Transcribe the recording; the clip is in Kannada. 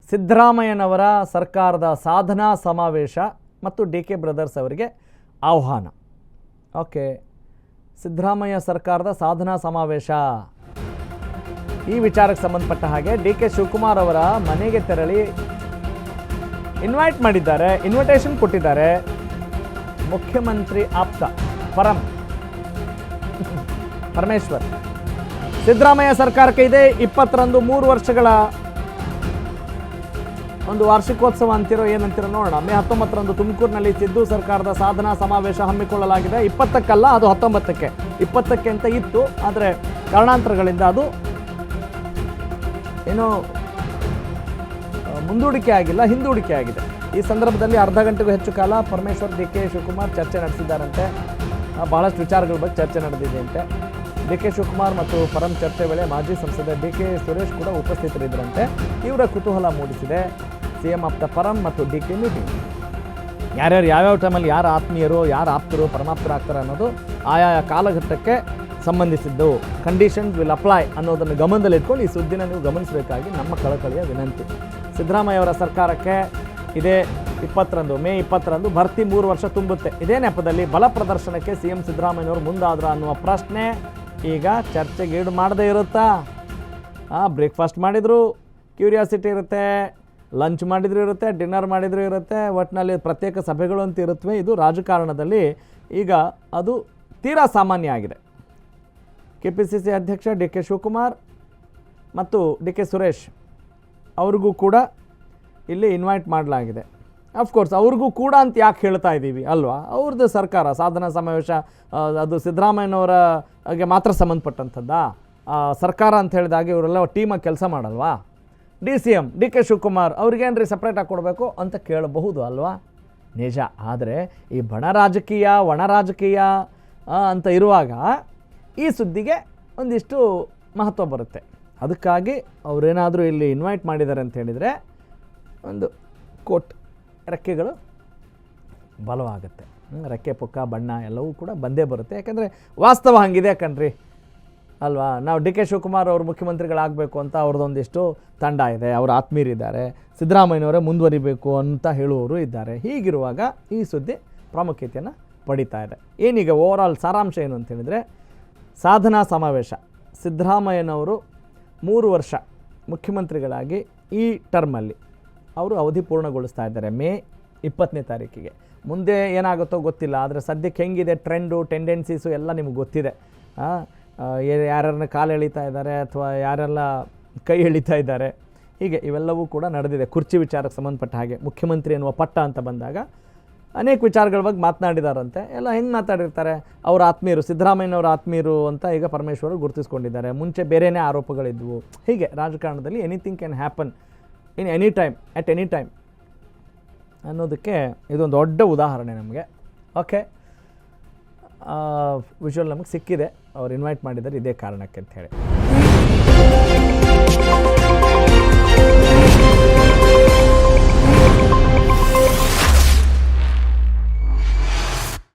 ಸಿದ್ದರಾಮಯ್ಯನವರ ಸರ್ಕಾರದ ಸಾಧನಾ ಸಮಾವೇಶ ಮತ್ತು ಡಿ ಕೆ ಬ್ರದರ್ಸ್ ಅವರಿಗೆ ಆಹ್ವಾನ. ಓಕೆ, ಸಿದ್ದರಾಮಯ್ಯ ಸರ್ಕಾರದ ಸಾಧನಾ ಸಮಾವೇಶ ಈ ವಿಚಾರಕ್ಕೆ ಸಂಬಂಧಪಟ್ಟ ಹಾಗೆ ಡಿ ಕೆ ಶಿವಕುಮಾರ್ ಅವರ ಮನೆಗೆ ತೆರಳಿ ಇನ್ವೈಟ್ ಮಾಡಿದ್ದಾರೆ, ಇನ್ವಿಟೇಷನ್ ಕೊಟ್ಟಿದ್ದಾರೆ ಮುಖ್ಯಮಂತ್ರಿ ಆಪ್ತ ಪರಮೇಶ್ವರ್. ಸಿದ್ದರಾಮಯ್ಯ ಸರ್ಕಾರಕ್ಕೆ ಇದೆ 20ರಂದು 3 ವರ್ಷಗಳ ಒಂದು ವಾರ್ಷಿಕೋತ್ಸವ ಅಂತಿರೋ ಏನಂತಿರೋ ನೋಡೋಣ. ಮೇ 19ರಂದು ತುಮಕೂರಿನಲ್ಲಿ ಸಿದ್ದು ಸರ್ಕಾರದ ಸಾಧನಾ ಸಮಾವೇಶ ಹಮ್ಮಿಕೊಳ್ಳಲಾಗಿದೆ. 20ಕ್ಕಲ್ಲ, ಅದು 19ಕ್ಕೆ. 20ಕ್ಕೆ ಅಂತ ಇತ್ತು, ಆದರೆ ಕಾರಣಾಂತರಗಳಿಂದ ಅದು ಏನೋ ಮುಂದೂಡಿಕೆ ಆಗಿಲ್ಲ, ಹಿಂದೂಡಿಕೆ ಆಗಿದೆ. ಈ ಸಂದರ್ಭದಲ್ಲಿ ಅರ್ಧ ಗಂಟೆಗೂ ಹೆಚ್ಚು ಕಾಲ ಪರಮೇಶ್ವರ್ ಡಿ ಕೆ ಶಿವಕುಮಾರ್ ಚರ್ಚೆ ನಡೆಸಿದ್ದಾರಂತೆ. ಬಹಳಷ್ಟು ವಿಚಾರಗಳ ಬಗ್ಗೆ ಚರ್ಚೆ ನಡೆದಿದೆಯಂತೆ. ಡಿ ಕೆ ಶಿವಕುಮಾರ್ ಮತ್ತು ಪರಂ ಚರ್ಚೆ ವೇಳೆ ಮಾಜಿ ಸಂಸದ ಡಿ ಕೆ ಸುರೇಶ್ ಕೂಡ ಉಪಸ್ಥಿತರಿದ್ದರಂತೆ. ತೀವ್ರ ಕುತೂಹಲ ಮೂಡಿಸಿದೆ ಸಿಎಂ ಆಪ್ತ ಪರಂ ಮತ್ತು ಡಿ ಕೆ ಮೀಟಿಂಗ್. ಯಾರ್ಯಾರು ಯಾವ್ಯಾವ ಟೈಮಲ್ಲಿ ಯಾರು ಆತ್ಮೀಯರು, ಯಾರು ಆಪ್ತರು, ಪರಮಾಪ್ತರಾಗ್ತಾರೆ ಅನ್ನೋದು ಆಯಾ ಕಾಲಘಟ್ಟಕ್ಕೆ ಸಂಬಂಧಿಸಿದ್ದು. ಕಂಡೀಷನ್ಸ್ ವಿಲ್ ಅಪ್ಲೈ ಅನ್ನೋದನ್ನು ಗಮನದಲ್ಲಿಟ್ಕೊಂಡು ಈ ಸುದ್ದಿನ ನೀವು ಗಮನಿಸಬೇಕಾಗಿ ನಮ್ಮ ಕಳಕಳಿಯ ವಿನಂತಿ. ಸಿದ್ದರಾಮಯ್ಯ ಅವರ ಸರ್ಕಾರಕ್ಕೆ ಇದೇ 20ರಂದು ಮೇ 20ರಂದು ಭರ್ತಿ 3 ವರ್ಷ ತುಂಬುತ್ತೆ. ಇದೇ ನೆಪದಲ್ಲಿ ಬಲ ಪ್ರದರ್ಶನಕ್ಕೆ ಸಿಎಂ ಸಿದ್ದರಾಮಯ್ಯನವರು ಮುಂದಾದ್ರ ಅನ್ನುವ ಪ್ರಶ್ನೆ ಈಗ ಚರ್ಚೆಗೀಡು ಮಾಡದೇ ಇರುತ್ತಾ? ಬ್ರೇಕ್ಫಾಸ್ಟ್ ಮಾಡಿದ್ರು ಕ್ಯೂರಿಯಾಸಿಟಿ ಇರುತ್ತೆ, ಲಂಚ್ ಮಾಡಿದ್ರು ಇರುತ್ತೆ, ಡಿನ್ನರ್ ಮಾಡಿದ್ರು ಇರುತ್ತೆ, ಒಟ್ಟಿನಲ್ಲಿ ಪ್ರತ್ಯೇಕ ಸಭೆಗಳು ಅಂತ ಇರುತ್ತವೆ. ಇದು ರಾಜಕಾರಣದಲ್ಲಿ ಈಗ ಅದು ತೀರಾ ಸಾಮಾನ್ಯ ಆಗಿದೆ. KPCC ಅಧ್ಯಕ್ಷ ಡಿ ಕೆ ಶಿವಕುಮಾರ್ ಮತ್ತು ಡಿ ಕೆ ಸುರೇಶ್ ಅವ್ರಿಗೂ ಕೂಡ ಇಲ್ಲಿ ಇನ್ವೈಟ್ ಮಾಡಲಾಗಿದೆ. ಅಫ್ಕೋರ್ಸ್ ಅವ್ರಿಗೂ ಕೂಡ ಅಂತ ಯಾಕೆ ಹೇಳ್ತಾ ಇದ್ದೀವಿ ಅಲ್ವಾ? ಅವ್ರದ್ದು ಸರ್ಕಾರ ಸಾಧನಾ ಸಮಾವೇಶ ಅದು ಸಿದ್ದರಾಮಯ್ಯನವರಿಗೆ ಮಾತ್ರ ಸಂಬಂಧಪಟ್ಟಂಥದ್ದಾ? ಸರ್ಕಾರ ಅಂತ ಹೇಳಿದಾಗ ಇವರೆಲ್ಲ ಟೀಮಾಗಿ ಕೆಲಸ ಮಾಡಲ್ವಾ? CM ಡಿ ಕೆ ಶಿವಕುಮಾರ್ ಅವ್ರಿಗೇನ್ರಿ ಸಪ್ರೇಟಾಗಿ ಕೊಡಬೇಕು ಅಂತ ಕೇಳಬಹುದು ಅಲ್ವಾ? ನಿಜ. ಆದರೆ ಈ ಬಣ ರಾಜಕೀಯ, ಒಣ ರಾಜಕೀಯ ಅಂತ ಇರುವಾಗ ಈ ಸುದ್ದಿಗೆ ಒಂದಿಷ್ಟು ಮಹತ್ವ ಬರುತ್ತೆ. ಅದಕ್ಕಾಗಿ ಅವರೇನಾದರೂ ಇಲ್ಲಿ ಇನ್ವೈಟ್ ಮಾಡಿದ್ದಾರೆ ಅಂತ ಹೇಳಿದರೆ ಒಂದು ಕೋಟ್ ರೆಕ್ಕೆಗಳು ಬಲವಾಗುತ್ತೆ. ರೆಕ್ಕೆ ಪುಕ್ಕ ಬಣ್ಣ ಎಲ್ಲವೂ ಕೂಡ ಬಂದೇ ಬರುತ್ತೆ. ಯಾಕೆಂದರೆ ವಾಸ್ತವ ಹಂಗಿದೆ ಕಣ್ರಿ ಅಲ್ವಾ? ನಾವು ಡಿ ಕೆ ಶಿವಕುಮಾರ್ ಅವರು ಮುಖ್ಯಮಂತ್ರಿಗಳಾಗಬೇಕು ಅಂತ ಅವ್ರದ್ದೊಂದಿಷ್ಟು ತಂಡ ಇದೆ, ಅವರು ಆತ್ಮೀಯರಿದ್ದಾರೆ, ಸಿದ್ದರಾಮಯ್ಯನವರೇ ಮುಂದುವರಿಬೇಕು ಅಂತ ಹೇಳುವವರು ಇದ್ದಾರೆ. ಹೀಗಿರುವಾಗ ಈ ಸುದ್ದಿ ಪ್ರಾಮುಖ್ಯತೆಯನ್ನು ಪಡಿತಾ ಇದೆ. ಏನೀಗ ಓವರಾಲ್ ಸಾರಾಂಶ ಏನು ಅಂತ ಹೇಳಿದರೆ, ಸಾಧನಾ ಸಮಾವೇಶ ಸಿದ್ದರಾಮಯ್ಯನವರು 3 ವರ್ಷ ಮುಖ್ಯಮಂತ್ರಿಗಳಾಗಿ ಈ ಟರ್ಮಲ್ಲಿ ಅವರು ಅವಧಿ ಪೂರ್ಣಗೊಳಿಸ್ತಾ ಇದ್ದಾರೆ ಮೇ 20ನೇ ತಾರೀಕಿಗೆ. ಮುಂದೆ ಏನಾಗುತ್ತೋ ಗೊತ್ತಿಲ್ಲ, ಆದರೆ ಸದ್ಯಕ್ಕೆ ಹೆಂಗಿದೆ ಟ್ರೆಂಡು, ಟೆಂಡೆನ್ಸೀಸು ಎಲ್ಲ ನಿಮಗೆ ಗೊತ್ತಿದೆ. ಯಾರ್ಯಾರನ್ನ ಕಾಲು ಎಳಿತಾ ಇದ್ದಾರೆ ಅಥವಾ ಯಾರೆಲ್ಲ ಕೈ ಎಳಿತಾ ಇದ್ದಾರೆ, ಹೀಗೆ ಇವೆಲ್ಲವೂ ಕೂಡ ನಡೆದಿದೆ. ಕುರ್ಚಿ ವಿಚಾರಕ್ಕೆ ಸಂಬಂಧಪಟ್ಟ ಹಾಗೆ ಮುಖ್ಯಮಂತ್ರಿ ಎನ್ನುವ ಪಟ್ಟ ಅಂತ ಬಂದಾಗ ಅನೇಕ ವಿಚಾರಗಳ ಬಗ್ಗೆ ಮಾತನಾಡಿದಾರಂತೆ. ಎಲ್ಲ ಹೆಂಗೆ ಮಾತಾಡಿರ್ತಾರೆ? ಅವ್ರ ಆತ್ಮೀಯರು, ಸಿದ್ದರಾಮಯ್ಯನವರ ಆತ್ಮೀಯರು ಅಂತ ಈಗ ಪರಮೇಶ್ವರ್ ಗುರುತಿಸ್ಕೊಂಡಿದ್ದಾರೆ. ಮುಂಚೆ ಬೇರೆಯೇ ಆರೋಪಗಳಿದ್ವು. ಹೀಗೆ ರಾಜಕಾರಣದಲ್ಲಿ anything can happen in any time, at any time ಅನ್ನೋದಕ್ಕೆ ಇದೊಂದು ದೊಡ್ಡ ಉದಾಹರಣೆ ನಮಗೆ. ಓಕೆ, ವಿಜುವಲ್ ನಮಗೆ ಸಿಕ್ಕಿದೆ. ಅವ್ರು ಇನ್ವೈಟ್ ಮಾಡಿದ್ದಾರೆ ಇದೇ ಕಾರಣಕ್ಕೆ ಅಂತ ಹೇಳಿ.